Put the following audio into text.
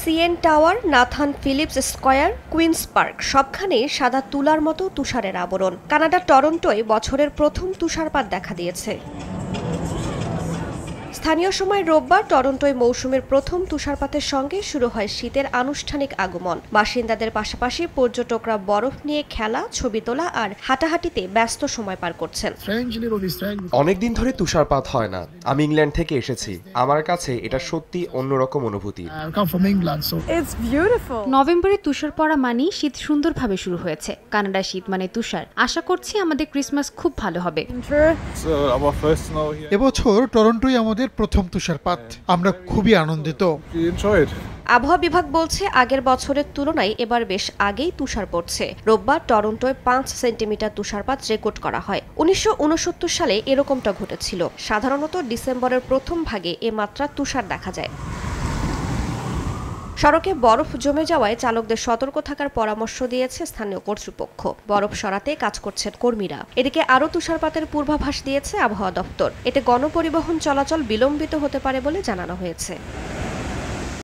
CN Tower, Nathan Phillips Square, Queen's Park সবখানেই সাদা তুলার মতো তুষারের আবরণ। কানাডার টরন্টোয় বছরের প্রথম তুষারপাত দেখা দিয়েছে। স্থানীয় সময় রোববার টরন্টোয় মৌসুমের প্রথম তুষারপাতের সঙ্গে শুরু হয় শীতের আনুষ্ঠানিক আগমন। বাসিন্দাদের পাশাপাশি পর্যটকরা বরফ নিয়ে খেলা, ছবি তোলা আর হাঁটাহাঁটিতে ব্যস্ত সময় পার করছেন। অনেকদিন ধরে তুষারপাত হয় না। আমি ইংল্যান্ড থেকে এসেছি। আমার কাছে এটা সত্যি অন্যরকম অনুভূতি। নভেম্বরে তুষার পড়া মানেই শীত সুন্দরভাবে শুরু হয়েছে। কানাডার শীত মানে তুষার। আশা করছি আমাদের ক্রিসমাস খুব ভালো হবে। এবছর টরন্টোয় আমাদের প্রথম তুষারপাত। আমরা খুবই আনন্দিত। আবহাওয়া বিভাগ বলছে আগের বছরের তুলনায় এবার বেশ আগেই তুষার পড়ছে। রোববার টরন্টোয় 5 সেন্টিমিটার তুষারপাত রেকর্ড করা হয়। 1969 সালে এরকমটা ঘটেছিল। সাধারণত ডিসেম্বরের প্রথম ভাগে এ মাত্রা তুষার দেখা যায়। সড়কে বরফ জমে যাওয়ায় চালকদের সতর্ক থাকার পরামর্শ দিয়েছে স্থানীয় কর্তৃপক্ষ। বরফ সরাতে কাজ করছেন কর্মীরা। এদিকে আরও তুষারপাতের পূর্বাভাস দিয়েছে আবহাওয়া দপ্তর। এতে গণপরিবহন চলাচল বিলম্বিত হতে পারে বলে জানানো হয়েছে।